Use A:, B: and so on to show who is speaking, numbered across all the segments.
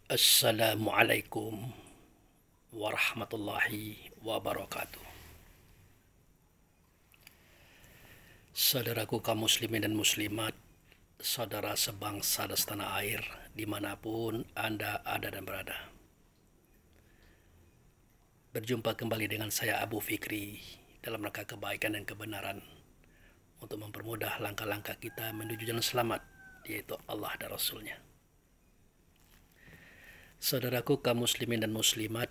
A: Assalamualaikum warahmatullahi wabarakatuh. Saudaraku kaum muslimin dan muslimat, saudara sebangsa dan setanah air, dimanapun Anda ada dan berada. Berjumpa kembali dengan saya Abu Fikri dalam rangka kebaikan dan kebenaran untuk mempermudah langkah-langkah kita menuju jalan selamat, yaitu Allah dan Rasulnya. Saudaraku kaum muslimin dan muslimat,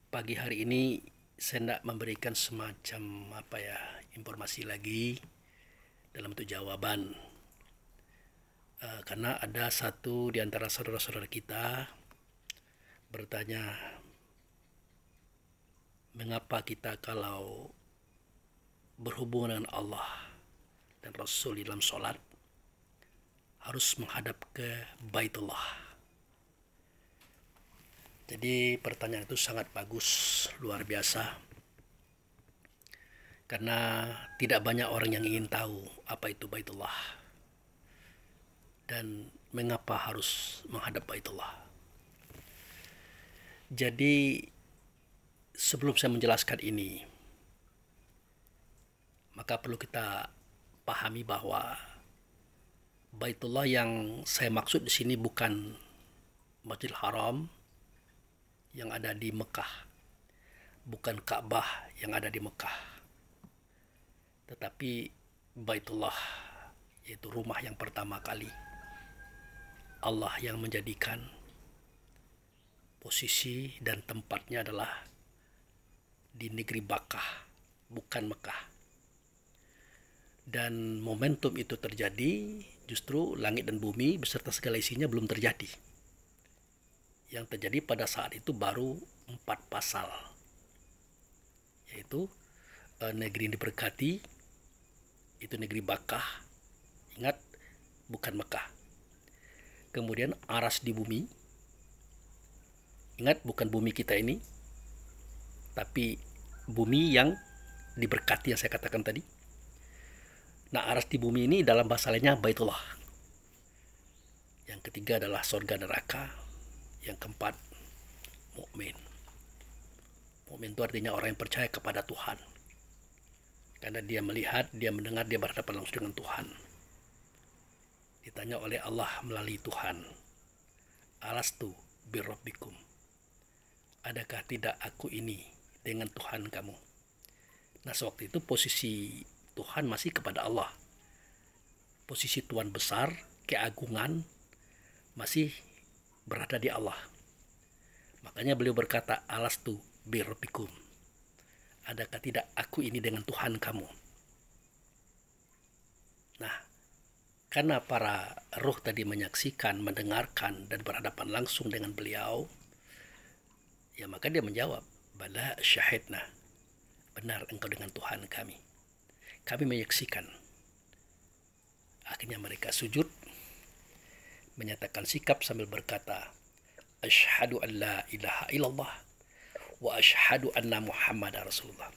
A: pagi hari ini saya hendak memberikan semacam informasi lagi dalam bentuk jawaban, karena ada satu di antara saudara-saudara kita bertanya, mengapa kita kalau berhubungan dengan Allah dan Rasul di dalam sholat harus menghadap ke Baitullah. Jadi pertanyaan itu sangat bagus, luar biasa, karena tidak banyak orang yang ingin tahu apa itu Baitullah dan mengapa harus menghadap Baitullah. Jadi sebelum saya menjelaskan ini, maka perlu kita pahami bahwa Baitullah yang saya maksud di sini bukan Masjidil Haram yang ada di Mekah, bukan Ka'bah yang ada di Mekah, tetapi Baitullah, yaitu rumah yang pertama kali Allah yang menjadikan posisi dan tempatnya adalah di negeri Bakkah, bukan Mekah. Dan momentum itu terjadi justru langit dan bumi beserta segala isinya belum terjadi. Yang terjadi pada saat itu baru 4 pasal, yaitu negeri yang diberkati, itu negeri Bakkah, ingat bukan Mekah. Kemudian aras di bumi, ingat bukan bumi kita ini, tapi bumi yang diberkati yang saya katakan tadi. Nah, aras di bumi ini dalam bahasa lainnya Baitullah. Yang ketiga adalah surga neraka. Yang keempat, mukmin. Mukmin itu artinya orang yang percaya kepada Tuhan, karena dia melihat, dia mendengar, dia berhadapan langsung dengan Tuhan. Ditanya oleh Allah melalui Tuhan, alastu birabbikum, adakah tidak aku ini dengan Tuhan kamu? Nah, sewaktu itu posisi Tuhan masih kepada Allah. Posisi Tuhan besar, keagungan masih berada di Allah. Makanya beliau berkata, alastu birabbikum, adakah tidak aku ini dengan Tuhan kamu? Nah, karena para ruh tadi menyaksikan, mendengarkan, dan berhadapan langsung dengan beliau, ya maka dia menjawab, bala syahidna, benar engkau dengan Tuhan kami menyaksikan. Akhirnya mereka sujud, menyatakan sikap sambil berkata, asyhadu an la ilaha illallah wa asyhadu anna Muhammad Rasulullah.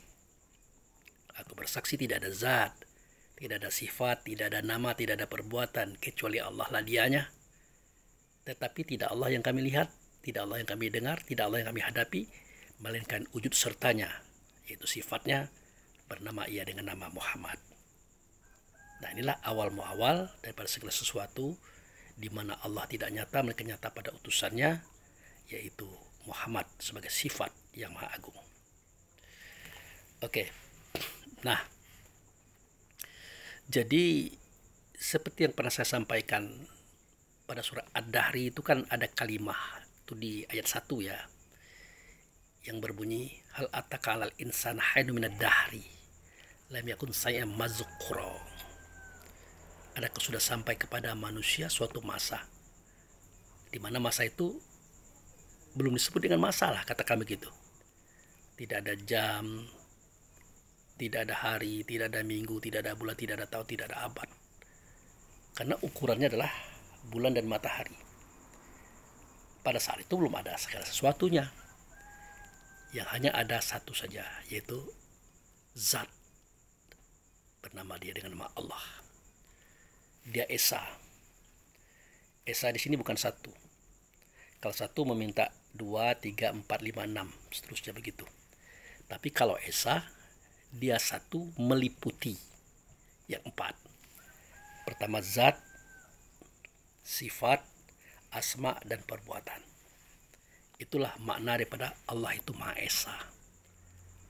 A: Aku bersaksi tidak ada zat, tidak ada sifat, tidak ada nama, tidak ada perbuatan kecuali Allah lah dianya. Tetapi tidak Allah yang kami lihat, tidak Allah yang kami dengar, tidak Allah yang kami hadapi, melainkan wujud sertanya, yaitu sifatnya, bernama ia dengan nama Muhammad. Nah, inilah awal muawal daripada segala sesuatu, di mana Allah tidak nyata, melainkan nyata pada utusannya, yaitu Muhammad sebagai sifat yang maha agung. Oke. Nah, jadi seperti yang pernah saya sampaikan pada surat Ad-Dahri itu kan ada kalimah itu di ayat 1 ya, yang berbunyi hal ataka alal insan hainu minad dahri lam yakun saya mazkura. Adakah sudah sampai kepada manusia suatu masa di mana masa itu belum disebut dengan masalah, katakan begitu. Tidak ada jam, tidak ada hari, tidak ada minggu, tidak ada bulan, tidak ada tahun, tidak ada abad. Karena ukurannya adalah bulan dan matahari. Pada saat itu belum ada segala sesuatunya. Yang hanya ada satu saja, yaitu zat. Bernama dia dengan nama Allah. Dia Esa. Esa di sini bukan satu. Kalau satu meminta 2, 3, 4, 5, 6, seterusnya begitu. Tapi kalau Esa, dia satu meliputi yang 4. Pertama zat, sifat, asma, dan perbuatan. Itulah makna daripada Allah itu Maha Esa.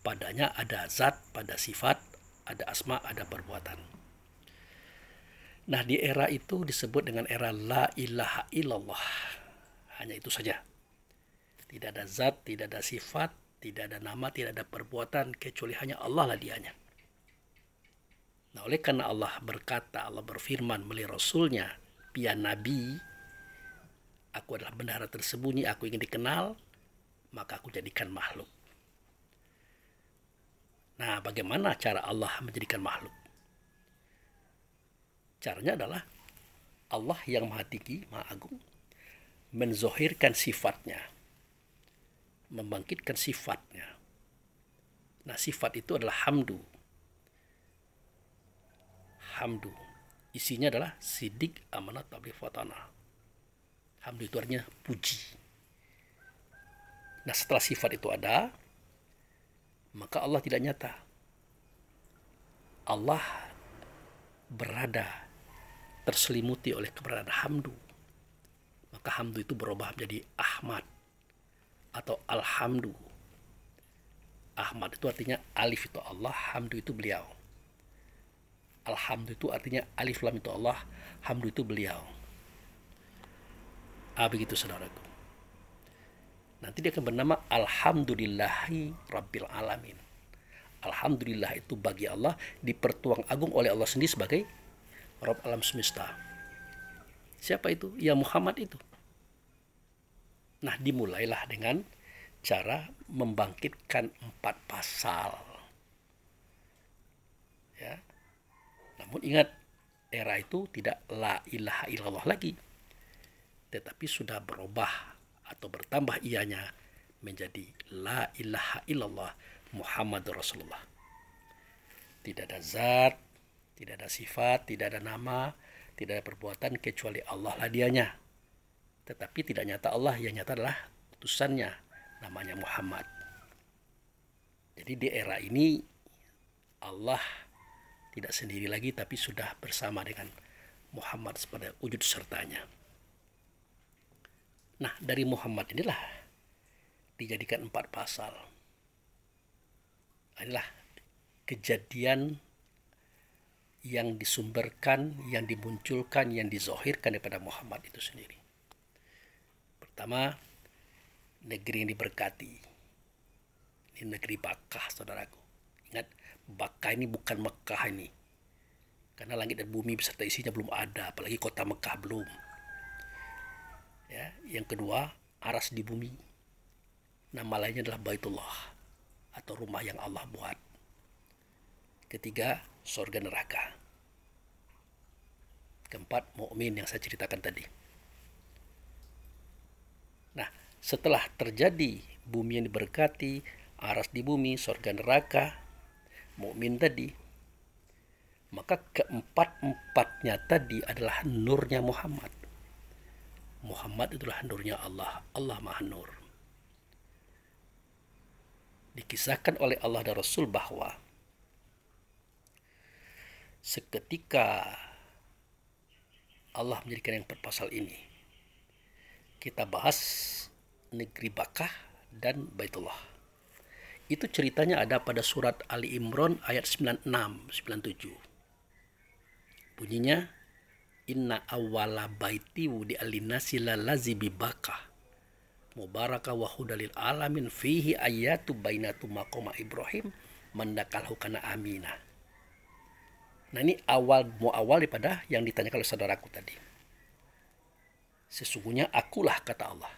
A: Padanya ada zat, pada sifat, ada asma, ada perbuatan. Nah, di era itu disebut dengan era la ilaha illallah. Hanya itu saja. Tidak ada zat, tidak ada sifat, tidak ada nama, tidak ada perbuatan, kecuali hanya Allah lah dianya. Nah, oleh karena Allah berkata, Allah berfirman melalui Rasulnya, via Nabi, aku adalah bendahara tersembunyi, aku ingin dikenal, maka aku jadikan makhluk. Nah, bagaimana cara Allah menjadikan makhluk? Caranya adalah Allah yang maha tinggi, maha agung, menzohirkan sifatnya, membangkitkan sifatnya. Nah, sifat itu adalah hamdu. Hamdu. Isinya adalah sidik, amanat, tabligh, fatana. Hamdu itu artinya puji. Nah, setelah sifat itu ada, maka Allah tidak nyata. Allah berada terselimuti oleh keberadaan hamdu. Maka hamdu itu berubah menjadi Ahmad atau Alhamdu. Ahmad itu artinya alif itu Allah, hamdu itu beliau. Alhamdu itu artinya alif lam itu Allah, hamdu itu beliau. Begitu saudaraku. Nanti dia akan bernama Alhamdulillahi Rabbil Alamin. Alhamdulillah itu bagi Allah, dipertuang agung oleh Allah sendiri sebagai Rabb alam semesta. Siapa itu? Ya Muhammad itu. Nah, dimulailah dengan cara membangkitkan 4 pasal. Ya. Namun ingat, era itu tidak la ilaha illallah lagi, tetapi sudah berubah atau bertambah ianya menjadi la ilaha illallah Muhammad Rasulullah. Tidak ada zat, tidak ada sifat, tidak ada nama, tidak ada perbuatan kecuali Allah lah dianya. Tetapi tidak nyata Allah, yang nyata adalah utusannya, namanya Muhammad. Jadi di era ini Allah tidak sendiri lagi, tapi sudah bersama dengan Muhammad sebagai wujud sertanya. Nah, dari Muhammad inilah dijadikan 4 pasal. Inilah kejadian yang disumberkan, yang dimunculkan, yang dizohirkan daripada Muhammad itu sendiri. Pertama, negeri yang diberkati. Ini negeri Bakkah, saudaraku. Ingat, Bakkah ini bukan Mekah ini. Karena langit dan bumi beserta isinya belum ada, apalagi kota Mekah belum. Ya, yang kedua, aras di bumi. Nama lainnya adalah Baitullah atau rumah yang Allah buat. Ketiga, surga neraka. Keempat, mukmin yang saya ceritakan tadi. Nah, setelah terjadi bumi yang diberkati, aras di bumi, surga neraka, mukmin tadi, maka keempat-empatnya tadi adalah nurnya Muhammad. Muhammad itulah nurnya Allah. Allah Maha Nur. Dikisahkan oleh Allah dan Rasul bahwa seketika Allah menjadikan yang 4 pasal ini, kita bahas negeri Bakkah dan Baitullah. Itu ceritanya ada pada surat Ali Imran ayat 96-97. Bunyinya, inna awwala baiti wudi alinasi lalazi bi Bakkah mubaraka wa hudalil alamin fihi ayatu bainatu maqama Ibrahim mandakalhu kana amina. Nah, ini awal daripada yang ditanyakan oleh saudaraku tadi. Sesungguhnya akulah, kata Allah,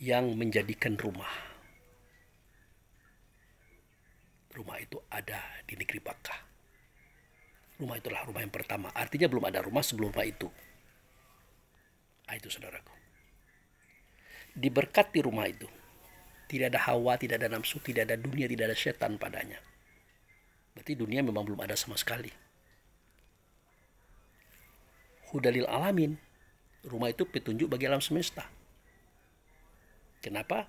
A: yang menjadikan rumah. Rumah itu ada di negeri Bakkah. Rumah itulah rumah yang pertama. Artinya belum ada rumah sebelum rumah itu. Itu saudaraku. Diberkati rumah itu. Tidak ada hawa, tidak ada nafsu, tidak ada dunia, tidak ada setan padanya. Berarti dunia memang belum ada sama sekali. Hudalil alamin. Rumah itu petunjuk bagi alam semesta. Kenapa?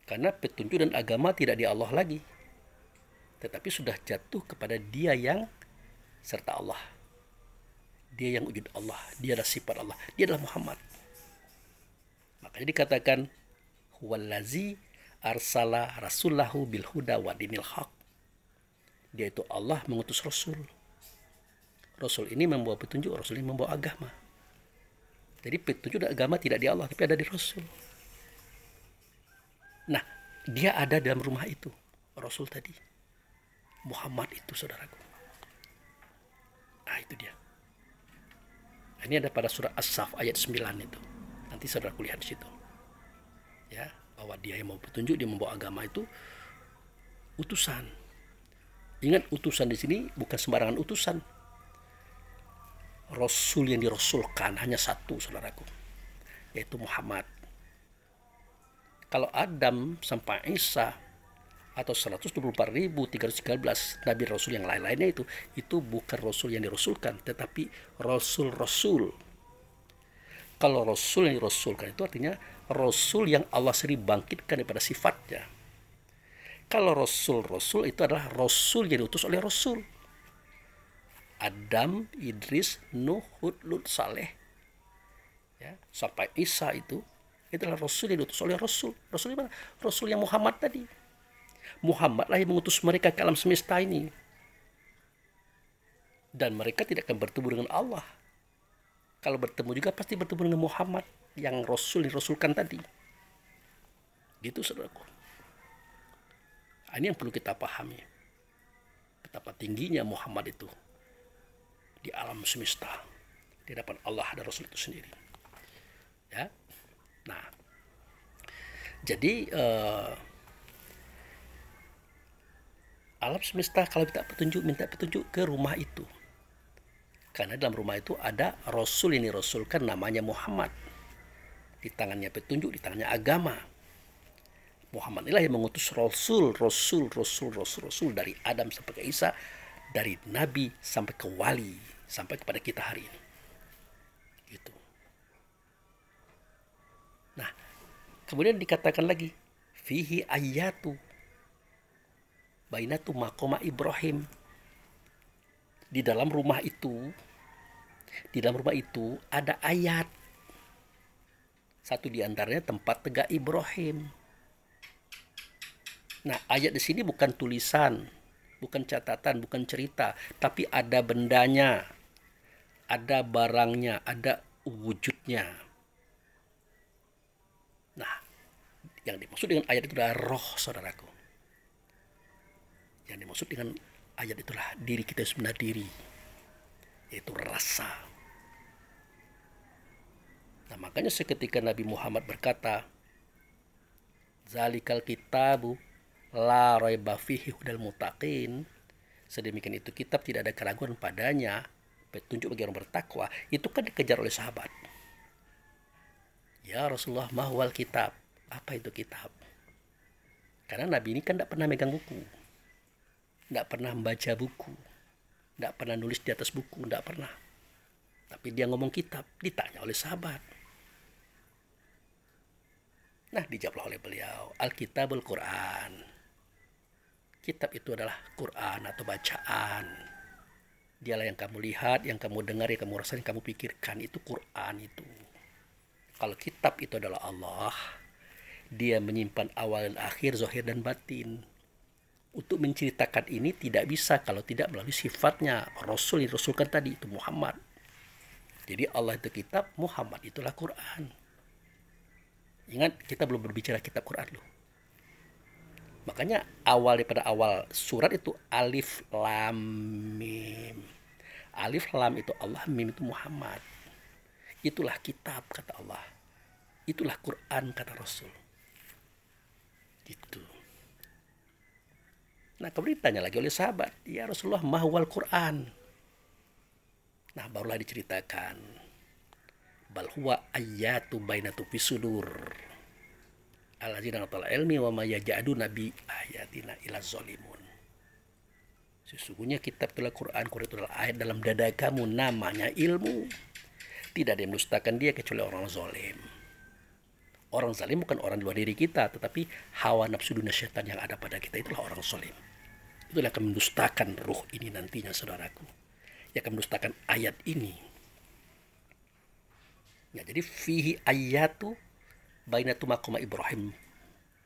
A: Karena petunjuk dan agama tidak di Allah lagi, tetapi sudah jatuh kepada Dia yang serta Allah. Dia yang wujud Allah, Dia adalah sifat Allah, Dia adalah Muhammad. Makanya dikatakan huwallazi arsala rasulahu bil huda wa dinil haq. Dia itu Allah mengutus Rasul. Rasul ini membawa petunjuk, Rasul ini membawa agama. Jadi petunjuk dan agama tidak di Allah, tapi ada di Rasul. Nah, dia ada dalam rumah itu, Rasul tadi. Muhammad itu, saudaraku. Nah, itu dia. Ini ada pada surah As-Saff ayat 9 itu. Nanti saudaraku lihat di situ. Ya, bahwa dia yang mau petunjuk, dia membawa agama itu utusan. Ingat, utusan di sini bukan sembarangan utusan. Rasul yang dirasulkan hanya satu, saudaraku, yaitu Muhammad. Kalau Adam sampai Isa atau 124.313 nabi rasul yang lain-lainnya itu bukan rasul yang dirasulkan, tetapi rasul-rasul. Kalau rasul yang dirasulkan itu artinya rasul yang Allah sendiri bangkitkan daripada sifatnya. Kalau rasul-rasul itu adalah rasul yang diutus oleh Rasul. Adam, Idris, Nuh, Hud, Lut, Saleh, ya, sampai Isa itu adalah Rasul yang diutus oleh Rasul. Rasul mana? Rasul yang Muhammad tadi. Muhammad lah yang mengutus mereka ke alam semesta ini. Dan mereka tidak akan bertemu dengan Allah. Kalau bertemu juga pasti bertemu dengan Muhammad yang Rasul dirasulkan tadi. Gitu, saudaraku. Ini yang perlu kita pahami. Betapa tingginya Muhammad itu di alam semesta, di hadapan Allah dan Rasul itu sendiri. Ya. Nah, jadi alam semesta kalau minta petunjuk ke rumah itu. Karena dalam rumah itu ada Rasul yang dirasulkan namanya Muhammad. Di tangannya petunjuk, di tangannya agama. Muhammad inilah yang mengutus Rasul dari Adam sampai ke Isa, dari Nabi sampai ke Wali, sampai kepada kita hari ini. Gitu. Nah, kemudian dikatakan lagi, fihi ayatu bainatu maqama Ibrahim. Di dalam rumah itu ada ayat. Satu di antaranya tempat tegak Ibrahim. Nah, ayat di sini bukan tulisan, bukan catatan, bukan cerita, tapi ada bendanya, ada barangnya, ada wujudnya. Nah, yang dimaksud dengan ayat itu adalah roh, saudaraku. Yang dimaksud dengan ayat itulah diri kita sebenarnya diri, yaitu rasa. Nah, makanya seketika Nabi Muhammad berkata, zalikal kitabu la raiba fihi hudal muttaqin. Sedemikian itu kitab tidak ada keraguan padanya, petunjuk bagi orang bertakwa. Itu kan dikejar oleh sahabat. Ya Rasulullah, mahwal kitab. Apa itu kitab? Karena Nabi ini kan tidak pernah megang buku, tidak pernah membaca buku, tidak pernah nulis di atas buku, tidak pernah. Tapi dia ngomong kitab, ditanya oleh sahabat. Nah, dijawablah oleh beliau, Alkitabul Quran. Kitab itu adalah Quran atau bacaan. Dialah yang kamu lihat, yang kamu dengar, yang kamu rasakan, yang kamu pikirkan. Itu Quran itu. Kalau kitab itu adalah Allah, dia menyimpan awal dan akhir, zahir dan batin. Untuk menceritakan ini tidak bisa kalau tidak melalui sifatnya. Rasul yang dirasulkan tadi itu Muhammad. Jadi Allah itu kitab, Muhammad itulah Quran. Ingat, kita belum berbicara kitab Quran loh. Makanya daripada awal surat itu alif lam mim. Alif lam itu Allah, mim itu Muhammad. Itulah kitab kata Allah. Itulah Quran kata Rasul. Gitu. Nah, kemudian ditanya lagi oleh sahabat, ya Rasulullah, mahwal Quran. Nah, barulah diceritakan, bal huwa ayatu bainatu fisudur alladzina qatal ilmi wa may yaj'adu nabi ayatina ila zalimun. Sesungguhnya kitab itulah Quran, Quran itu adalah ayat dalam dada kamu, namanya ilmu. Tidak ada yang mendustakan dia kecuali orang zalim. Orang zalim bukan orang di luar diri kita, tetapi hawa nafsu dunia syaitan yang ada pada kita, itulah orang zalim. Itulah akan mendustakan ruh ini nantinya, saudaraku. Yang akan mendustakan ayat ini. Ya, jadi fihi ayatu bainatu maqama Ibrahim.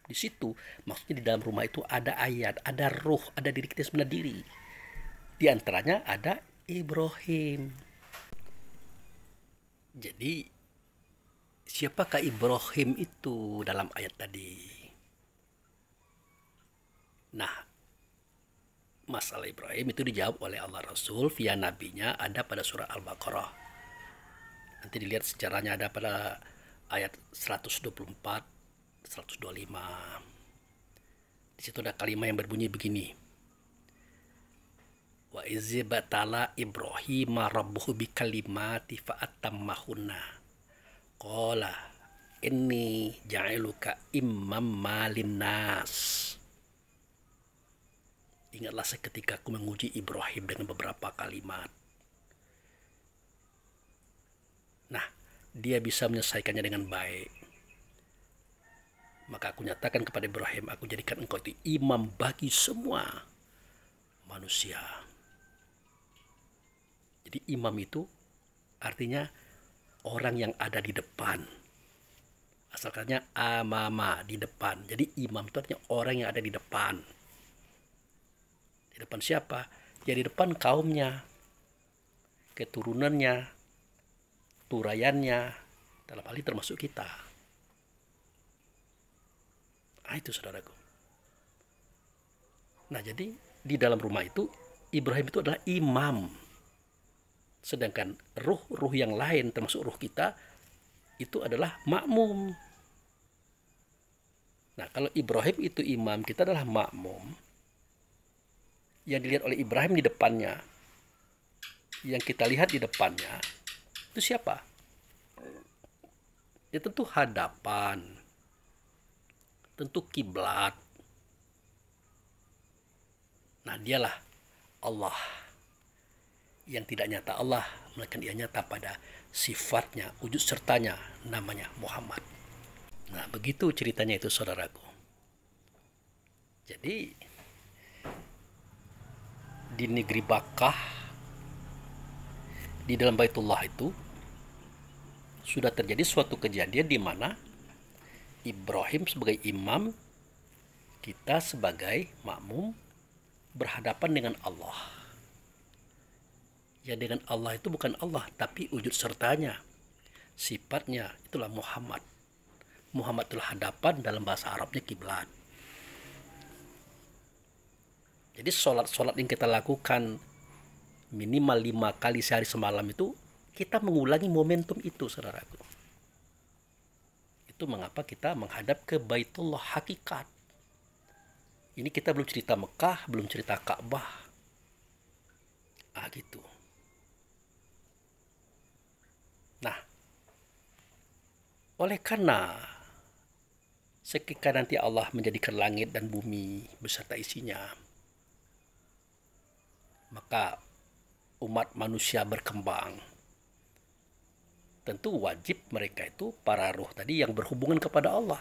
A: Di situ maksudnya di dalam rumah itu ada ayat, ada ruh, ada diri kita sendiri. Di antaranya ada Ibrahim. Jadi siapakah Ibrahim itu dalam ayat tadi? Nah, masalah Ibrahim itu dijawab oleh Allah Rasul via nabinya, ada pada surah Al-Baqarah. Nanti dilihat sejarahnya, ada pada ayat 124, 125. Di situ ada kalimat yang berbunyi begini. Wa izbatala Ibrahim rabbuhu bikalimati fa'atammahunna. Qala inni ja'iluka imamma linnas. Ingatlah seketika aku menguji Ibrahim dengan beberapa kalimat. Nah, dia bisa menyelesaikannya dengan baik. Maka aku nyatakan kepada Ibrahim, aku jadikan engkau itu imam bagi semua manusia. Jadi imam itu artinya orang yang ada di depan. Asalnya amama, di depan. Jadi imam itu artinya orang yang ada di depan. Di depan siapa? Ya di depan kaumnya, keturunannya, turayannya, dalam hal ini termasuk kita. Nah, itu saudaraku. Nah, jadi di dalam rumah itu Ibrahim itu adalah imam. Sedangkan ruh-ruh yang lain termasuk ruh kita itu adalah makmum. Nah, kalau Ibrahim itu imam, kita adalah makmum. Yang dilihat oleh Ibrahim di depannya, yang kita lihat di depannya, itu siapa? Ya tentu hadapan, tentu kiblat. Nah, dialah Allah yang tidak nyata Allah, melainkan dia nyata pada sifatnya, wujud sertanya, namanya Muhammad. Nah, begitu ceritanya itu, saudaraku. Jadi di negeri Bakkah, di dalam Baitullah itu sudah terjadi suatu kejadian di mana Ibrahim sebagai imam, kita sebagai makmum berhadapan dengan Allah. Ya, dengan Allah itu bukan Allah, tapi wujud sertanya, sifatnya, itulah Muhammad. Muhammad itulah hadapan, dalam bahasa Arabnya kiblat. Jadi sholat-sholat yang kita lakukan minimal 5 kali sehari semalam itu, kita mengulangi momentum itu, saudaraku. Itu mengapa kita menghadap ke Baitullah hakikat. Ini kita belum cerita Mekah, belum cerita Ka'bah. Gitu. Nah, oleh karena seketika nanti Allah menjadikan langit dan bumi beserta isinya, maka umat manusia berkembang. Tentu wajib mereka itu, para ruh tadi yang berhubungan kepada Allah.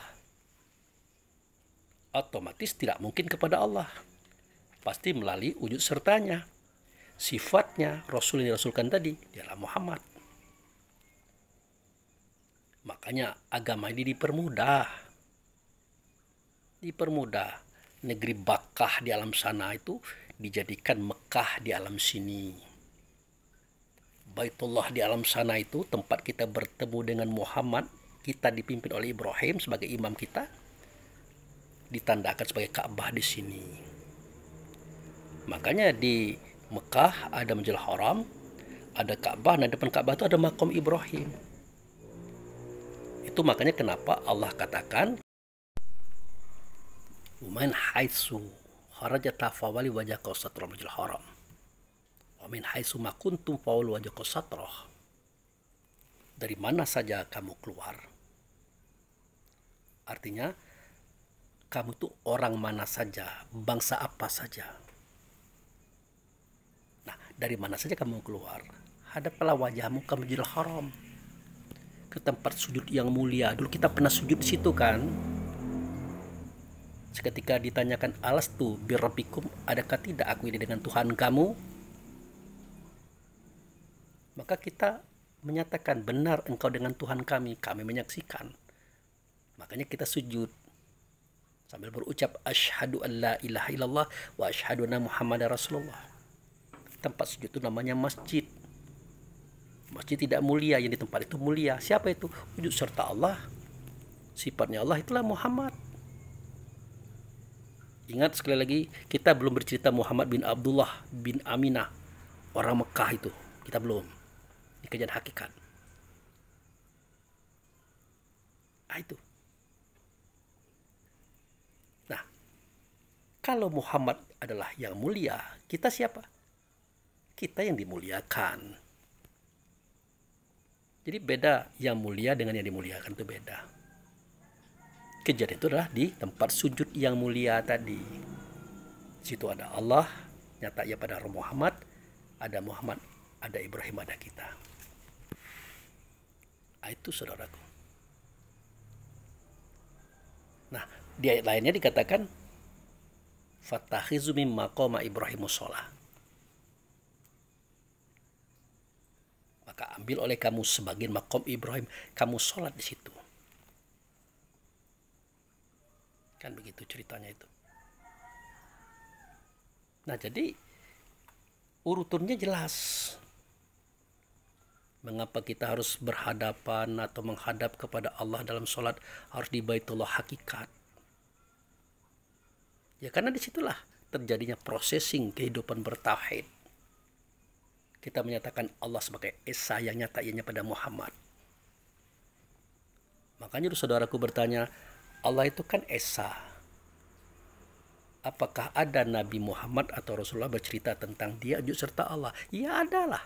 A: Otomatis tidak mungkin kepada Allah. Pasti melalui wujud sertanya, sifatnya, Rasul yang dirasulkan tadi, dialah Muhammad. Makanya agama ini dipermudah. Negeri Bakkah di alam sana itu dijadikan Mekah di alam sini. Baitullah di alam sana itu tempat kita bertemu dengan Muhammad. Kita dipimpin oleh Ibrahim sebagai imam kita, ditandakan sebagai Ka'bah di sini. Makanya di Mekah ada Masjidil Haram, ada Ka'bah, dan depan Ka'bah itu ada makam Ibrahim. Itu makanya kenapa Allah katakan, "Wamin haitsu kharajta fawali wajhaka satrul Masjidil Haram. Wa min haitsu ma kuntum fawali wajhaka satrah." Dari mana saja kamu keluar. Artinya, kamu tuh orang mana saja, bangsa apa saja. Nah, dari mana saja kamu keluar, hadaplah wajahmu ke Masjidil Haram. ke tempat sujud yang mulia. Dulu kita pernah sujud di situ kan. Seketika ditanyakan, alastu birabbikum, adakah tidak aku ini dengan Tuhan kamu? Maka kita menyatakan, benar engkau dengan Tuhan kami menyaksikan. Makanya kita sujud sambil berucap asyhadu an la ilaha illallah wa asyhadu anna muhammadar rasulullah. Tempat sujud itu namanya masjid. Masjid tidak mulia, yang di tempat itu mulia. Siapa itu? Wujud serta Allah. Sifatnya Allah itulah Muhammad. Ingat sekali lagi, kita belum bercerita Muhammad bin Abdullah bin Aminah, orang Mekah itu. Kita belum. Ini kajian hakikat. Itu. Nah, kalau Muhammad adalah yang mulia, kita siapa? Kita yang dimuliakan. Jadi beda yang mulia dengan yang dimuliakan, itu beda. Kejadian itu adalah di tempat sujud yang mulia tadi. Situ ada Allah, nyata ia pada Muhammad, ada Muhammad, ada Ibrahim, ada kita. Itu saudaraku. Nah, di ayat lainnya dikatakan fattakhizu min maqama Ibrahim shalah. Maka ambil oleh kamu sebagian maqam Ibrahim, kamu sholat di situ. Kan begitu ceritanya itu. Nah, jadi urutannya jelas. Mengapa kita harus berhadapan atau menghadap kepada Allah dalam sholat harus di Baitullah hakikat? Ya karena disitulah terjadinya processing kehidupan bertauhid. Kita menyatakan Allah sebagai Esa yang nyata ianya pada Muhammad. Makanya saudaraku bertanya, Allah itu kan Esa. Apakah ada Nabi Muhammad atau Rasulullah bercerita tentang dia wujud serta Allah? Ya adalah.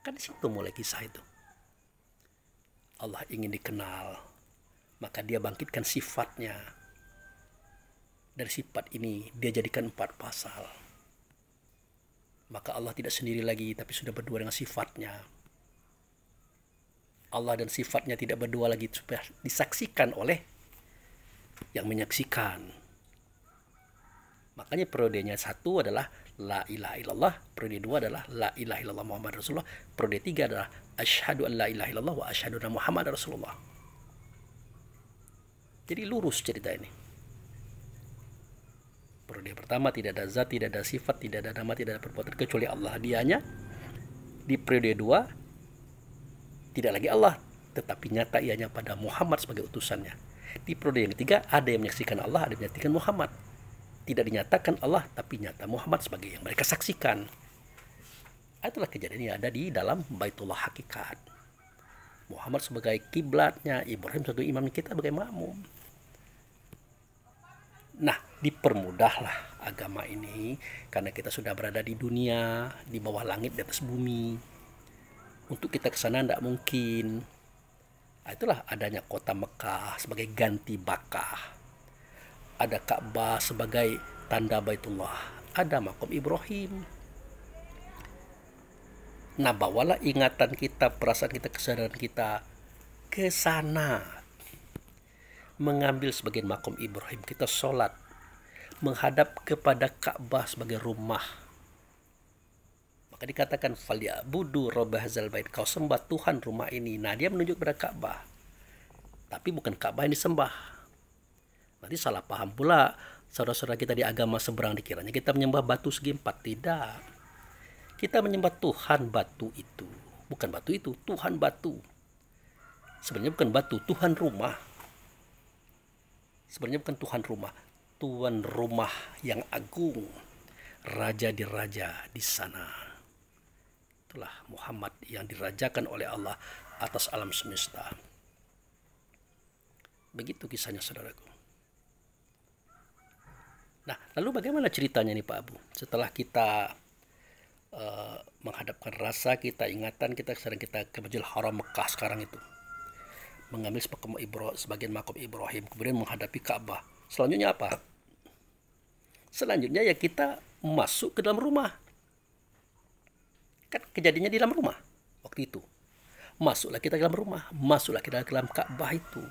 A: Kan di situ mulai kisah itu. Allah ingin dikenal, maka dia bangkitkan sifatnya. Dari sifat ini dia jadikan 4 pasal. Maka Allah tidak sendiri lagi, tapi sudah berdua dengan sifatnya. Allah dan sifatnya tidak berdua lagi, supaya disaksikan oleh yang menyaksikan. Makanya periodenya 1 adalah la ilaha illallah, periode 2 adalah la ilaha illallah Muhammad Rasulullah, periode 3 adalah asyhadu an la ilaha illallah wa asyhadu anna Muhammad Rasulullah. Jadi lurus cerita ini. Periode pertama tidak ada zat, tidak ada sifat, tidak ada nama, tidak ada perbuatan kecuali Allah dianya. Di periode 2 tidak lagi Allah, tetapi nyata ianya pada Muhammad sebagai utusannya. Di periode yang ketiga ada yang menyaksikan Allah, ada yang menyaksikan Muhammad. Tidak dinyatakan Allah, tapi nyata Muhammad sebagai yang mereka saksikan. Itulah kejadian yang ada di dalam Baitullah hakikat. Muhammad sebagai kiblatnya, Ibrahim sebagai imam, kita sebagai makmum. Nah, dipermudahlah agama ini karena kita sudah berada di dunia, di bawah langit, di atas bumi. Untuk kita ke sana tidak mungkin. Itulah adanya kota Mekah sebagai ganti Bakkah. Ada Ka'bah sebagai tanda Baitullah. Ada makam Ibrahim. Nah, bawalah ingatan kita, perasaan kita, kesadaran kita ke sana. Mengambil sebagian makam Ibrahim, kita sholat. Menghadap kepada Ka'bah sebagai rumah. Maka dikatakan, falyabudu rabb hadzal bait. Kau sembah Tuhan rumah ini. Nah, dia menunjuk pada Ka'bah. Tapi bukan Ka'bah yang disembah. Nanti salah paham pula saudara-saudara kita di agama seberang, dikiranya kita menyembah batu segi 4. Tidak. Kita menyembah Tuhan batu itu. Bukan batu itu, Tuhan batu. Sebenarnya bukan batu, Tuhan rumah. Sebenarnya bukan Tuhan rumah, Tuhan rumah yang agung. Raja di raja di sana. Itulah Muhammad yang dirajakan oleh Allah atas alam semesta. Begitu kisahnya saudaraku. Nah, lalu bagaimana ceritanya nih Pak Abu? Setelah kita menghadapkan rasa kita, ingatan kita, sekarang kita ke Masjidil Haram Mekah sekarang itu. Mengambil sebagian makam Ibrahim, kemudian menghadapi Ka'bah. Selanjutnya apa? Selanjutnya ya kita masuk ke dalam rumah. Kan kejadiannya di dalam rumah waktu itu. masuklah kita ke dalam rumah, masuklah kita ke dalam Ka'bah itu.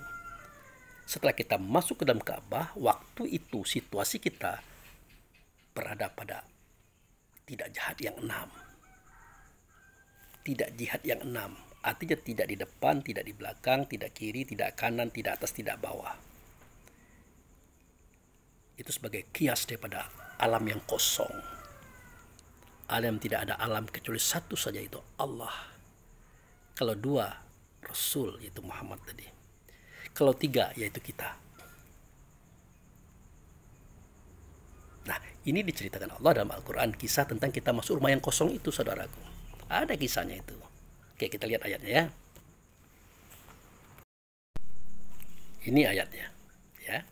A: Setelah kita masuk ke dalam Ka'bah, waktu itu situasi kita berada pada tidak jihad yang 6. Tidak jihad yang 6. Artinya tidak di depan, tidak di belakang, tidak kiri, tidak kanan, tidak atas, tidak bawah. Itu sebagai kias daripada alam yang kosong. Alam tidak ada alam kecuali satu saja, itu Allah. Kalau 2, Rasul, yaitu Muhammad tadi. Kalau 3, yaitu kita. Nah, ini diceritakan Allah dalam Al-Quran, kisah tentang kita masuk rumah yang kosong itu, saudaraku. Ada kisahnya itu. Oke, kita lihat ayatnya ya. Ini ayatnya ya.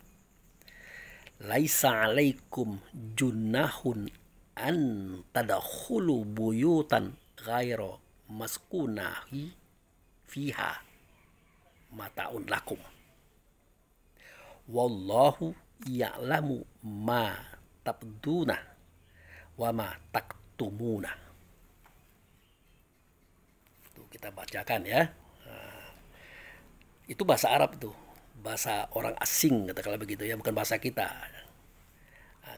A: Laisa alaikum junnahun an tadkhulu buyutan ghaira maskunahi fiha mata'un lakum. Wallahu ya'lamu ma tabduna wa ma taktumuna. Kita bacakan ya. Itu bahasa Arab tuh, bahasa orang asing kata kalau begitu ya, bukan bahasa kita.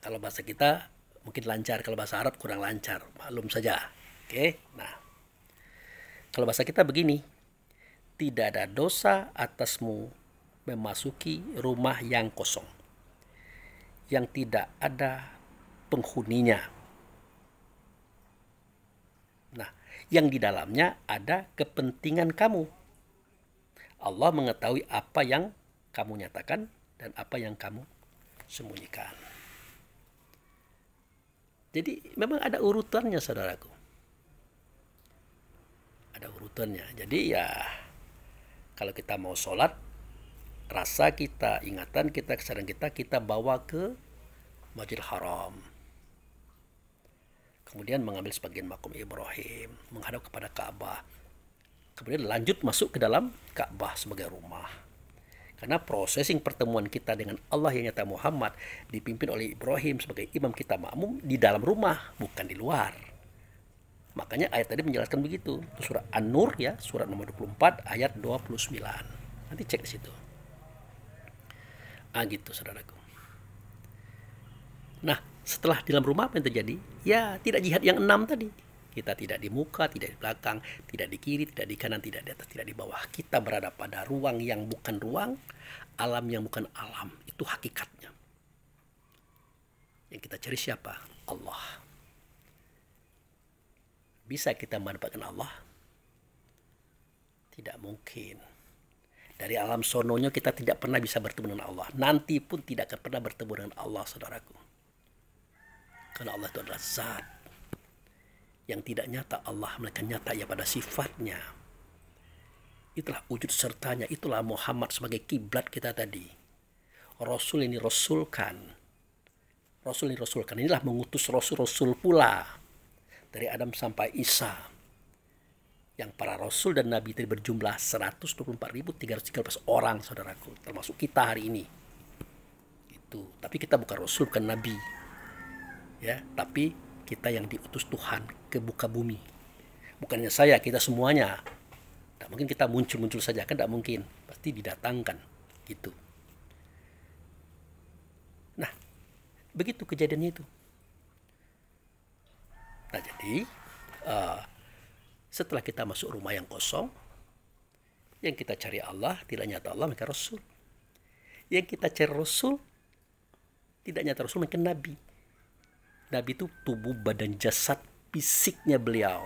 A: Kalau bahasa kita mungkin lancar, kalau bahasa Arab kurang lancar, maklum saja. Oke. Nah, kalau bahasa kita begini, tidak ada dosa atasmu memasuki rumah yang kosong, yang tidak ada penghuninya. Nah, yang di dalamnya ada kepentingan kamu. Allah mengetahui apa yang kamu nyatakan dan apa yang kamu sembunyikan. Jadi memang ada urutannya, saudaraku. Ada urutannya. Jadi ya, kalau kita mau sholat, rasa kita, ingatan kita, kesadaran kita bawa ke Masjidil Haram. Kemudian mengambil sebagian makom Ibrahim, menghadap kepada Ka'bah. Kemudian lanjut masuk ke dalam Ka'bah sebagai rumah. Karena prosesing pertemuan kita dengan Allah yang nyata Muhammad dipimpin oleh Ibrahim sebagai imam kita makmum di dalam rumah, bukan di luar. Makanya ayat tadi menjelaskan begitu. Itu surah An-Nur ya, surat nomor 24 ayat 29. Nanti cek di situ. Gitu saudaraku. Nah, setelah di dalam rumah apa yang terjadi? Ya, tidak jihad yang 6 tadi. Kita tidak di muka, tidak di belakang, tidak di kiri, tidak di kanan, tidak di atas, tidak di bawah. Kita berada pada ruang yang bukan ruang, alam yang bukan alam. Itu hakikatnya. Yang kita cari siapa? Allah. Bisa kita mendapatkan Allah? Tidak mungkin. Dari alam sononya kita tidak pernah bisa bertemu dengan Allah. Nanti pun tidak akan pernah bertemu dengan Allah, saudaraku. Karena Allah itu adalah zat yang tidak nyata. Allah melainkan nyata ya pada sifatnya. Itulah wujud sertanya. Itulah Muhammad sebagai kiblat kita tadi. Rasul ini rasulkan. Rasul ini rasulkan. Inilah mengutus rasul-rasul pula. Dari Adam sampai Isa. Yang para rasul dan nabi tadi berjumlah 124.313 orang, saudaraku. Termasuk kita hari ini. Itu. Tapi kita bukan rasul, bukan nabi. Ya, tapi kita yang diutus Tuhan ke muka bumi. Bukannya saya, kita semuanya. Tidak mungkin kita muncul-muncul saja, kan tidak mungkin. Pasti didatangkan, gitu. Nah, begitu kejadiannya itu. Nah, jadi setelah kita masuk rumah yang kosong, yang kita cari Allah, tidak nyata Allah, maka Rasul. Yang kita cari Rasul, tidak nyata Rasul, maka Nabi. Nabi itu tubuh badan jasad fisiknya beliau.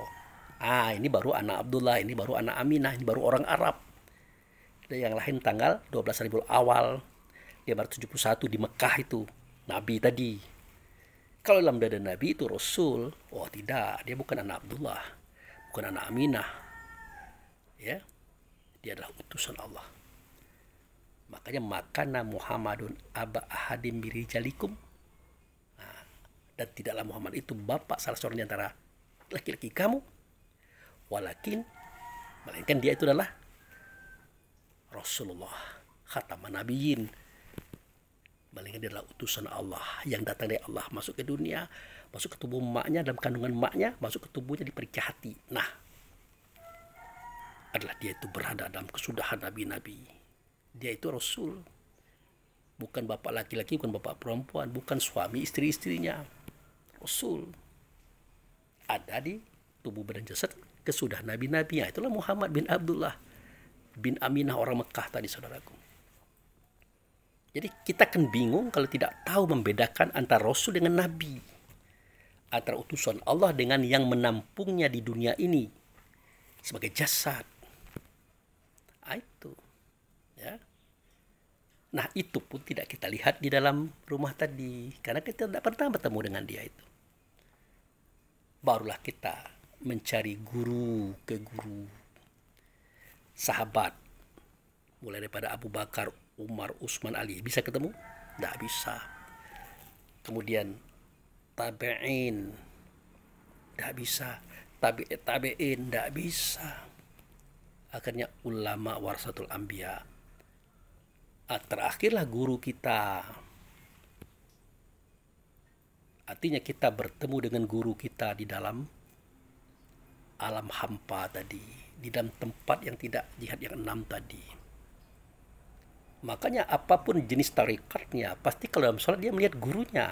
A: Ini baru anak Abdullah, ini baru anak Aminah, ini baru orang Arab. Dan yang lain tanggal 12 Rabiul Awal 571 di Mekah itu. Nabi tadi. Kalau dalam dada Nabi itu Rasul. Oh tidak, dia bukan anak Abdullah, bukan anak Aminah. Ya, dia adalah utusan Allah. Makanya makana Muhammadun aba ahadim birijalikum. Dan tidaklah Muhammad itu bapak salah seorang di antara laki-laki kamu. Walakin, melainkan dia itu adalah Rasulullah, khataman nabiyyin. Melainkan dia adalah utusan Allah yang datang dari Allah, masuk ke dunia, masuk ke tubuh emaknya, dalam kandungan emaknya, masuk ke tubuhnya, diperiksa hati. Nah, adalah dia itu berada dalam kesudahan nabi-nabi. Dia itu Rasul. Bukan bapak laki-laki, bukan bapak perempuan, bukan suami istri-istrinya. Rasul. Ada di tubuh badan jasad kesudahan nabi-nabinya. Itulah Muhammad bin Abdullah bin Aminah orang Mekah tadi, saudaraku. Jadi kita kan bingung kalau tidak tahu membedakan antara Rasul dengan Nabi. Antara utusan Allah dengan yang menampungnya di dunia ini sebagai jasad. Itu. Ya. Nah, itu pun tidak kita lihat di dalam rumah tadi. Karena kita tidak pernah bertemu dengan dia itu. Barulah kita mencari guru ke guru. Sahabat. Mulai daripada Abu Bakar, Umar, Utsman, Ali. Bisa ketemu? Tidak bisa. Kemudian tabi'in. Tidak bisa. Tabi'in. Tidak bisa. Akhirnya ulama warasatul anbiya. Terakhirlah guru kita. Artinya kita bertemu dengan guru kita di dalam alam hampa tadi, di dalam tempat yang tidak jihad yang 6 tadi. Makanya apapun jenis tarikatnya, pasti kalau dalam sholat dia melihat gurunya.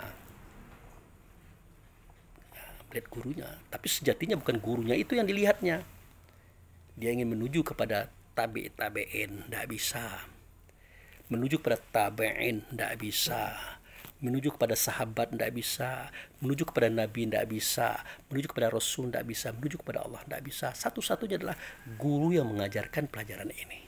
A: Melihat gurunya. Tapi sejatinya bukan gurunya itu yang dilihatnya. Dia ingin menuju kepada tabi'in, tidak bisa. Menuju kepada tabi'in, tidak bisa. Menuju kepada sahabat, tidak bisa. Menuju kepada Nabi, tidak bisa. Menuju kepada Rasul, tidak bisa. Menuju kepada Allah, tidak bisa. Satu-satunya adalah guru yang mengajarkan pelajaran ini.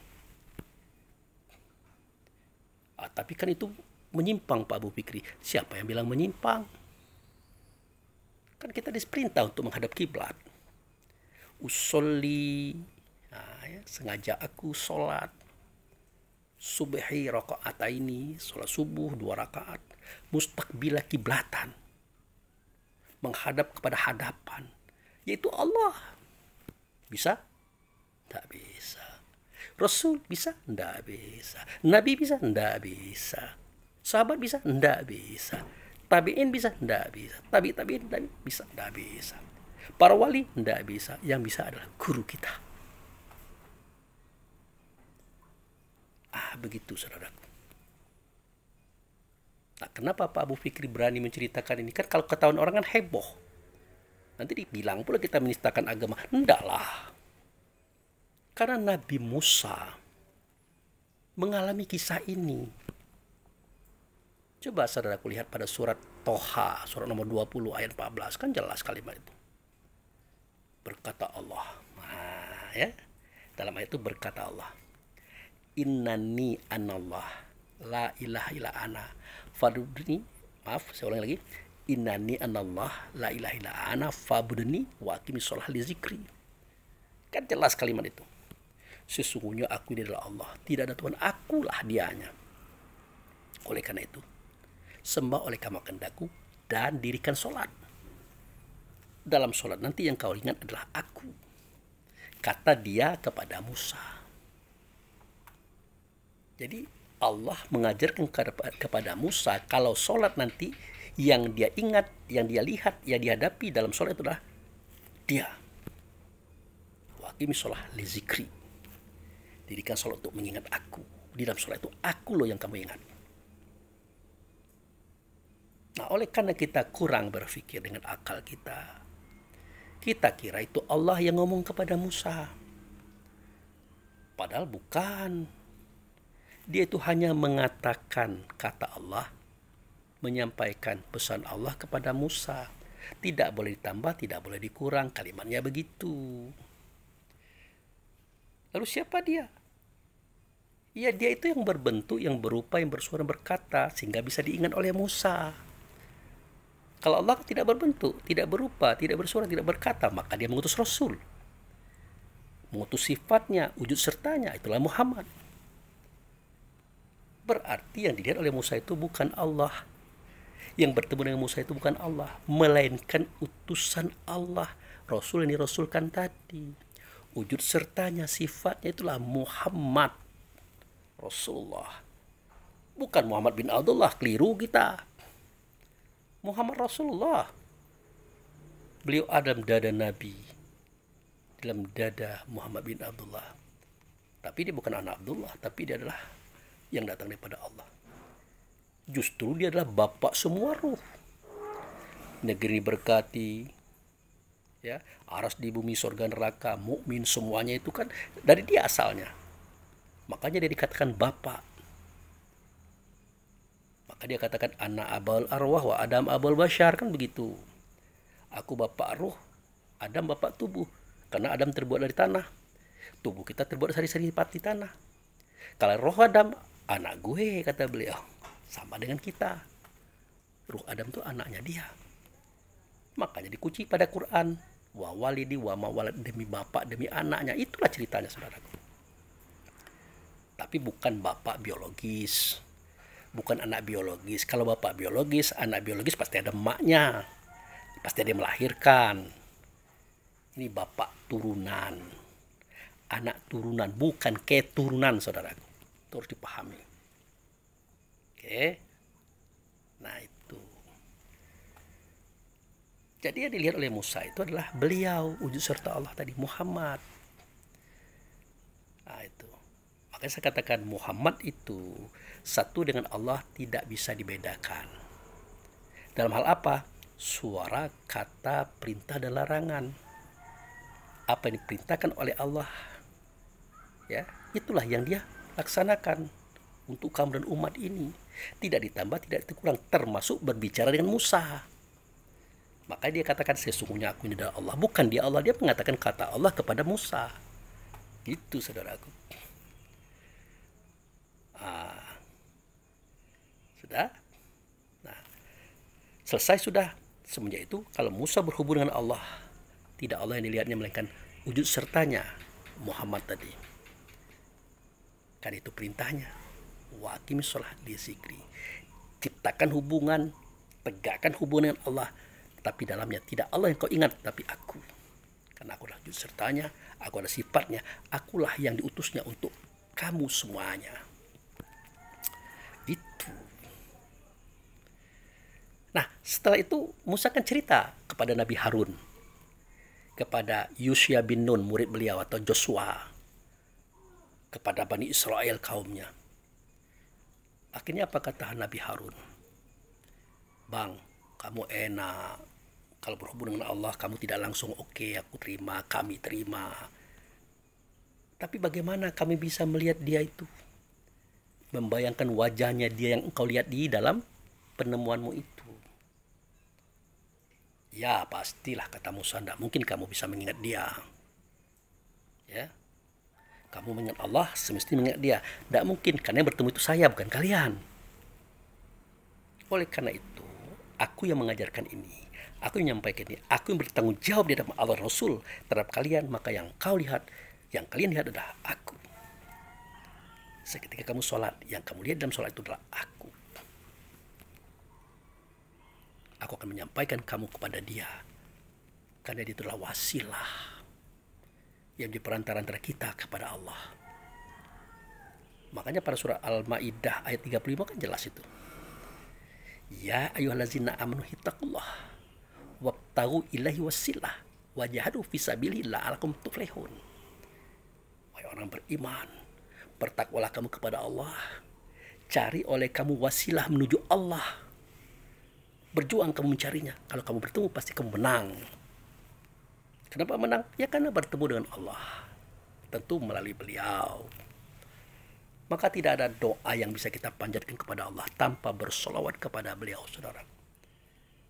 A: Tapi kan itu menyimpang, Pak Abu Fikri. Siapa yang bilang menyimpang? Kan kita diperintah untuk menghadap kiblat. Usolli, sengaja aku sholat. Subhi rakaataini, sholat subuh 2 rakaat. Mustaqbila kiblatan, menghadap kepada hadapan, yaitu Allah. Bisa? Tidak bisa. Rasul bisa? Tidak bisa. Nabi bisa? Tidak bisa. Sahabat bisa? Tidak bisa. Tabi'in bisa? Tidak bisa. Tabi'in bisa? Tidak bisa. Para wali? Tidak bisa. Yang bisa adalah guru kita. Begitu, saudaraku. Nah, kenapa Pak Abu Fikri berani menceritakan ini? Kan kalau ketahuan orang kan heboh. Nanti dibilang pula kita menistakan agama. Enggaklah. Karena Nabi Musa mengalami kisah ini. Coba saudaraku lihat pada surat Toha, surat nomor 20 ayat 14. Kan jelas kalimat itu. Berkata Allah. Dalam ayat itu berkata Allah. Innani anallah la ilaha illa ana fabudni. Maaf, saya ulang lagi. Innani anallah la ilaha illa ana fabudni wa aqimis shalah li zikri. Kan jelas kalimat itu. Sesungguhnya aku ini adalah Allah, tidak ada Tuhan, akulah dianya. Oleh karena itu, sembah oleh kamu kehendaku dan dirikan sholat. Dalam sholat nanti yang kau ingat adalah aku, kata dia kepada Musa. Jadi Allah mengajarkan kepada Musa kalau sholat nanti yang dia ingat, yang dia lihat, yang dihadapi dalam sholat itu adalah dia. Waqimis shalah li zikri. Dirikan sholat untuk mengingat aku. Di dalam sholat itu aku loh yang kamu ingat. Nah, oleh karena kita kurang berpikir dengan akal kita, kita kira itu Allah yang ngomong kepada Musa. Padahal bukan. Dia itu hanya mengatakan kata Allah, menyampaikan pesan Allah kepada Musa. Tidak boleh ditambah, tidak boleh dikurang, kalimatnya begitu. Lalu siapa dia? Ya, dia itu yang berbentuk, yang berupa, yang bersuara, berkata, sehingga bisa diingat oleh Musa. Kalau Allah tidak berbentuk, tidak berupa, tidak bersuara, tidak berkata, maka dia mengutus Rasul. Mengutus sifatnya, wujud sertanya, itulah Muhammad. Berarti yang dilihat oleh Musa itu bukan Allah. Yang bertemu dengan Musa itu bukan Allah, melainkan utusan Allah. Rasul yang dirasulkan tadi. Wujud sertanya, sifatnya itulah Muhammad Rasulullah. Bukan Muhammad bin Abdullah, keliru kita. Muhammad Rasulullah. Beliau Adam dada Nabi, dalam dada Muhammad bin Abdullah. Tapi dia bukan anak Abdullah, tapi dia adalah yang datang daripada Allah. Justru dia adalah bapak semua ruh. Negeri berkati, ya, aras di bumi, surga neraka, mukmin, semuanya itu kan dari dia asalnya. Makanya dia dikatakan bapak. Maka dia katakan ana abal arwah wa Adam abal bashar, kan begitu. Aku bapak ruh, Adam bapak tubuh. Karena Adam terbuat dari tanah, tubuh kita terbuat dari sari-sari di tanah. Kalau roh Adam, anak gue, kata beliau, sama dengan kita. Ruh Adam itu anaknya dia. Makanya dikunci pada Quran, wa walidi wa mawalad, demi bapak demi anaknya. Itulah ceritanya, saudaraku. Tapi bukan bapak biologis, bukan anak biologis. Kalau bapak biologis, anak biologis pasti ada emaknya, pasti ada yang melahirkan. Ini bapak turunan, anak turunan, bukan keturunan, saudaraku. Itu harus dipahami. Oke, nah itu. Jadi yang dilihat oleh Musa itu adalah beliau, wujud serta Allah tadi, Muhammad. Nah itu. Makanya saya katakan Muhammad itu satu dengan Allah tidak bisa dibedakan. Dalam hal apa? Suara, kata, perintah, dan larangan. Apa yang diperintahkan oleh Allah, ya, itulah yang dia laksanakan untuk kaum dan umat ini. Tidak ditambah, tidak dikurang, termasuk berbicara dengan Musa. Makanya dia katakan sesungguhnya aku ini adalah Allah. Bukan dia Allah, dia mengatakan kata Allah kepada Musa. Gitu, saudaraku. Sudah? Nah, selesai sudah. Semenjak itu, kalau Musa berhubung dengan Allah, tidak Allah yang dilihatnya, melainkan wujud sertanya Muhammad tadi. Kan itu perintahnya. Wa aqimis shalah li zikri. Ciptakan hubungan, tegakkan hubungan dengan Allah, tapi dalamnya tidak Allah yang kau ingat, tapi aku. Karena aku adalah wujud sertanya, aku adalah sifatnya, akulah yang diutusnya untuk kamu semuanya. Itu. Nah, setelah itu Musa kan cerita kepada Nabi Harun, kepada Yusya bin Nun, murid beliau, atau Joshua, kepada Bani Israel kaumnya. Akhirnya apa kata Nabi Harun? Bang, kamu enak. Kalau berhubung dengan Allah, kamu tidak langsung oke, aku terima, kami terima. Tapi bagaimana kami bisa melihat dia itu? Membayangkan wajahnya dia yang engkau lihat di dalam penemuanmu itu. Ya pastilah, kata Musa, tidak mungkin kamu bisa mengingat dia. Ya, kamu mengingat Allah, semestinya mengingat dia. Tidak mungkin, karena yang bertemu itu saya, bukan kalian. Oleh karena itu, aku yang mengajarkan ini, aku yang menyampaikan ini, aku yang bertanggung jawab di hadapan Allah Rasul terhadap kalian. Maka yang kalian lihat adalah aku. Seketika kamu sholat, yang kamu lihat dalam sholat itu adalah aku. Aku akan menyampaikan kamu kepada dia, karena dia itulah wasilah yang diperantara antara kita kepada Allah. Makanya pada surah Al-Maidah ayat 35 kan jelas itu. Ya ayyuhallazina amanu hittaqullah wabtaghu ilaihi wasilah wajahadu fisabilillah la'allakum tuflihun. Wahai orang beriman, bertakwalah kamu kepada Allah, cari oleh kamu wasilah menuju Allah, berjuang kamu mencarinya. Kalau kamu bertemu pasti kamu menang. Kenapa menang? Ya karena bertemu dengan Allah, tentu melalui beliau. Maka tidak ada doa yang bisa kita panjatkan kepada Allah tanpa bersolawat kepada beliau, saudara.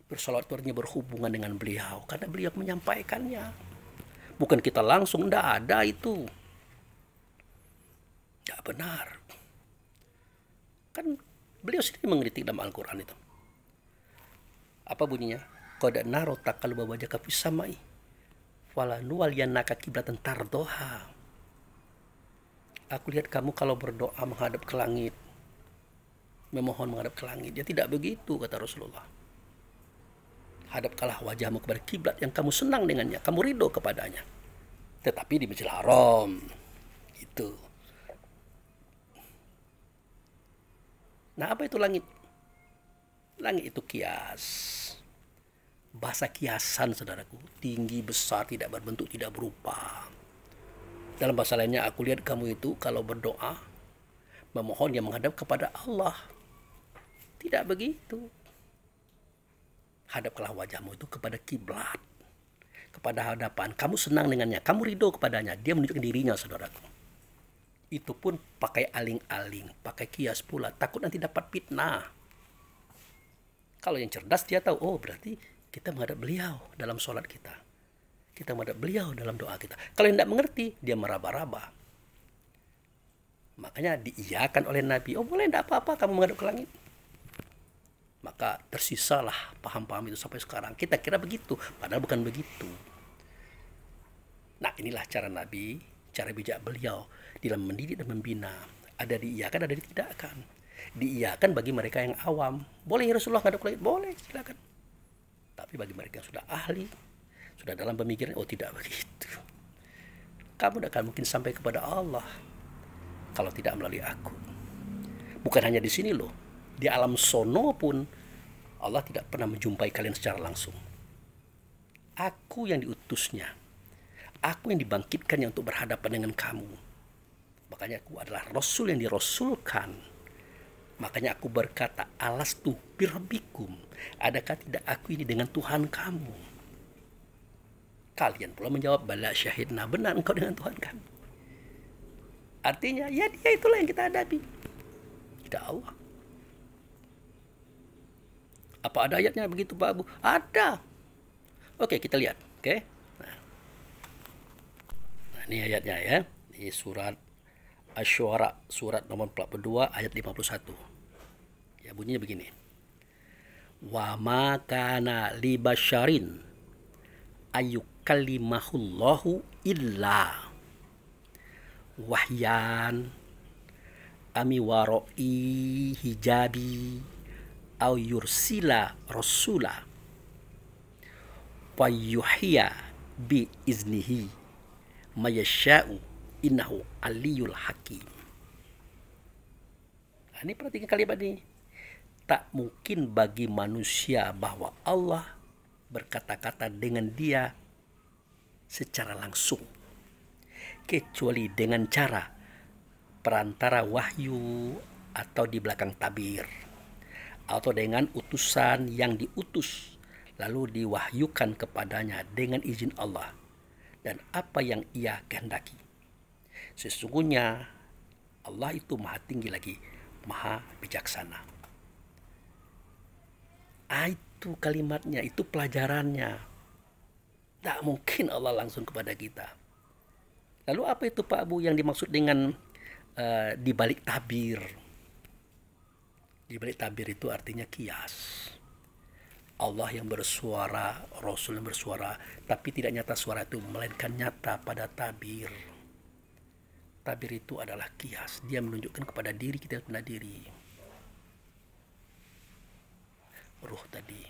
A: Bersolawat itu artinya berhubungan dengan beliau, karena beliau menyampaikannya. Bukan kita langsung, tidak ada itu. Tidak benar. Kan beliau sendiri mengkritik dalam Al-Quran itu. Apa bunyinya? Qad naro taqalluba wajhaka fis samai fala nuwalliyannaka qiblatan tardoha. Aku lihat kamu kalau berdoa menghadap ke langit, memohon menghadap ke langit. Ya tidak begitu, kata Rasulullah. Hadapkanlah wajahmu kepada kiblat yang kamu senang dengannya, kamu ridho kepadanya. Tetapi di Masjidil Haram. Itu. Nah, apa itu langit? Langit itu kias. Bahasa kiasan, saudaraku. Tinggi, besar, tidak berbentuk, tidak berupa. Dalam bahasa lainnya, aku lihat kamu itu kalau berdoa, memohon yang menghadap kepada Allah. Tidak begitu. Hadapkanlah wajahmu itu kepada kiblat, kepada hadapan. Kamu senang dengannya, kamu ridho kepadanya. Dia menunjukkan dirinya, saudaraku. Itu pun pakai aling-aling, pakai kias pula. Takut nanti dapat fitnah. Kalau yang cerdas dia tahu, oh berarti kita menghadap beliau dalam sholat kita. Kita menghadap beliau dalam doa kita. Kalau yang tidak mengerti, dia meraba-raba. Makanya diiyakan oleh Nabi, oh boleh, tidak apa-apa kamu menghadap ke langit. Maka tersisalah paham-paham itu sampai sekarang. Kita kira begitu, padahal bukan begitu. Nah inilah cara Nabi, cara bijak beliau dalam mendidik dan membina. Ada diiyakan, ada ditidakkan. Diiyakan bagi mereka yang awam. Boleh ya Rasulullah menghadap ke langit? Boleh, silakan. Tapi bagi mereka yang sudah ahli, sudah dalam pemikiran, oh tidak begitu. Kamu tidak akan mungkin sampai kepada Allah kalau tidak melalui aku. Bukan hanya di sini loh, di alam sono pun Allah tidak pernah menjumpai kalian secara langsung. Aku yang diutusnya, aku yang dibangkitkannya untuk berhadapan dengan kamu. Makanya aku adalah Rasul yang dirasulkan. Makanya aku berkata, alastu birabbikum, adakah tidak aku ini dengan Tuhan kamu? Kalian pula menjawab, bala syahidna, benar engkau dengan Tuhan kami. Artinya, ya dia itulah yang kita hadapi. Tidak Allah. Apa ada ayatnya begitu Pak Abu? Ada. Oke, kita lihat. Oke. Nah, ini ayatnya ya. Ini surat Asy-Syu'ara, surat nomor 42 ayat 51. Ya, bunyinya begini. Wa ma kana li basyarin ayyukallimahullahu illa wahyan ami waroi hijabi au yursila rasula wa yuhya bi iznihi mayasya'u innahu aliyul hakim. Nah, ini perhatikan kalimat ini. Tak mungkin bagi manusia bahwa Allah berkata-kata dengan dia secara langsung, kecuali dengan cara perantara wahyu atau di belakang tabir, atau dengan utusan yang diutus lalu diwahyukan kepadanya dengan izin Allah dan apa yang ia kehendaki. Sesungguhnya Allah itu maha tinggi lagi, maha bijaksana. Itu kalimatnya, itu pelajarannya. Tak mungkin Allah langsung kepada kita. Lalu apa itu Pak Abu yang dimaksud dengan di balik tabir? Di balik tabir itu artinya kias. Allah yang bersuara, Rasul yang bersuara, tapi tidak nyata suara itu, melainkan nyata pada tabir. Tabir itu adalah kias. Dia menunjukkan kepada diri kita pada diri. Ruh tadi.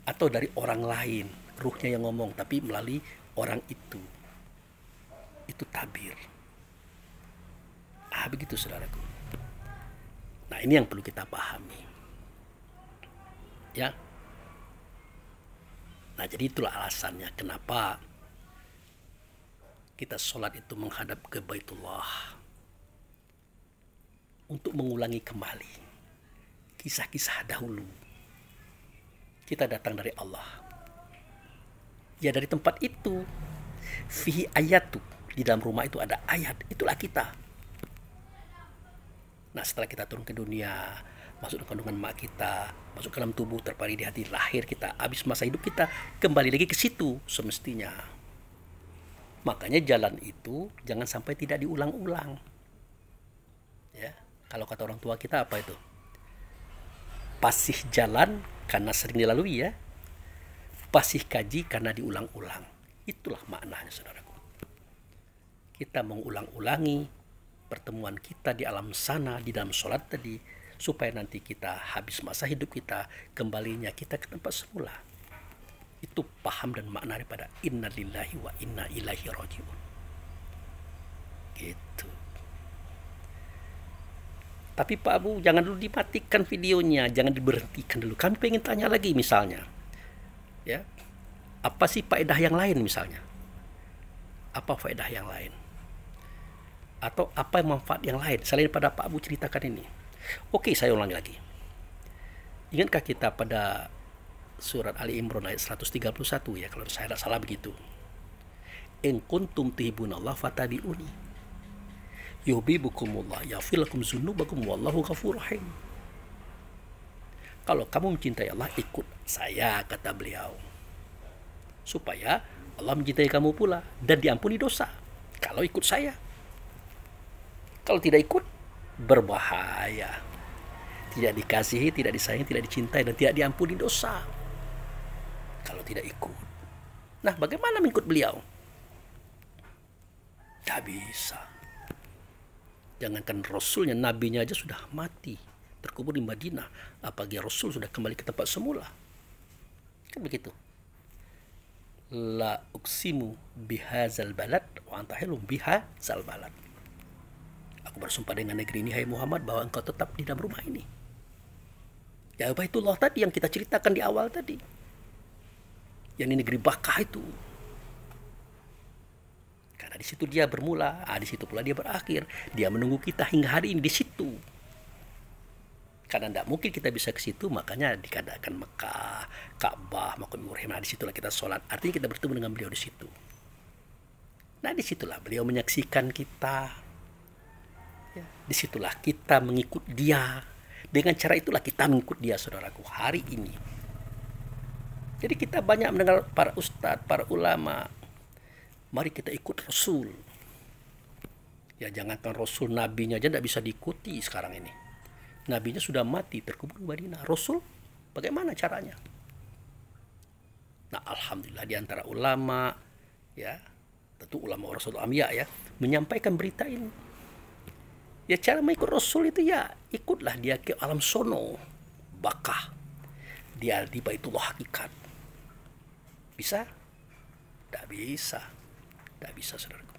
A: Atau dari orang lain, ruhnya yang ngomong, tapi melalui orang itu. Itu tabir. Begitu saudaraku. Nah, ini yang perlu kita pahami. Ya. Nah, jadi itulah alasannya kenapa kita sholat itu menghadap ke Baitullah. Untuk mengulangi kembali kisah-kisah dahulu. Kita datang dari Allah. Ya, dari tempat itu. Fihi ayatu. Di dalam rumah itu ada ayat. Itulah kita. Nah, setelah kita turun ke dunia, masuk ke kandungan mak kita, masuk ke dalam tubuh, terpari di hati, lahir kita, habis masa hidup kita, kembali lagi ke situ semestinya. Makanya jalan itu jangan sampai tidak diulang-ulang. Ya, kalau kata orang tua kita apa itu? Pasih jalan karena sering dilalui ya. Pasih kaji karena diulang-ulang. Itulah maknanya saudaraku. Kita mengulang-ulangi pertemuan kita di alam sana, di dalam sholat tadi, supaya nanti kita habis masa hidup kita, kembalinya kita ke tempat semula. Itu paham dan makna daripada inna lillahi wa inna ilaihi rajiun. Gitu. Tapi Pak Abu, jangan dulu dimatikan videonya, jangan diberhentikan dulu. Kami pengen tanya lagi misalnya. Ya. Apa sih faedah yang lain misalnya? apa faedah yang lain? Atau apa manfaat yang lain selain pada Pak Abu ceritakan ini? Oke, saya ulangi lagi. Ingatkah kita pada surat Ali Imran ayat 131 ya, kalau saya tidak salah begitu. In kuntum tuhibbunallah fattabi'uni yuhibbukumullah yaghfir lakum dzunubakum wallahu ghafurur rahim. Kalau kamu mencintai Allah, ikut saya, kata beliau, supaya Allah mencintai kamu pula dan diampuni dosa. Kalau ikut saya, kalau tidak ikut, berbahaya. Tidak dikasihi, tidak disayangi, tidak dicintai, dan tidak diampuni dosa. Kalau tidak ikut. Nah, bagaimana mengikut beliau? Tidak bisa. Jangankan Rasulnya, Nabinya aja sudah mati, terkubur di Madinah. Apalagi Rasul sudah kembali ke tempat semula. Kan begitu. La uksimu bihazal balad wa anta hilum bihazal balad. Aku bersumpah dengan negeri ini, hai Muhammad, bahwa engkau tetap di dalam rumah ini. Ya, Baitullah tadi yang kita ceritakan di awal tadi. Yang di negeri Bakkah itu. Karena di situ dia bermula, di situ pula dia berakhir. Dia menunggu kita hingga hari ini di situ. Karena tidak mungkin kita bisa ke situ, makanya dikatakan Mekah, Ka'bah, Maqam Ibrahim. Nah, disitulah kita sholat. Artinya kita bertemu dengan beliau di situ. Nah, disitulah beliau menyaksikan kita. Ya, disitulah kita mengikut dia. Dengan cara itulah kita mengikut dia, saudaraku, hari ini. Jadi kita banyak mendengar para ustadz, para ulama. Mari kita ikut Rasul. Ya, jangankan Rasul, nabinya aja tidak bisa diikuti sekarang ini. Nabinya sudah mati, terkubur di Madinah. Rasul, bagaimana caranya? Nah, alhamdulillah di antara ulama, ya, tentu ulama Rasul Ambiya ya, menyampaikan berita ini. Ya, cara mengikut Rasul itu ya, ikutlah dia ke alam sono, Bakkah. Dia di Baitullah hakikat. Bisa? Tidak bisa. Tidak bisa, saudaraku.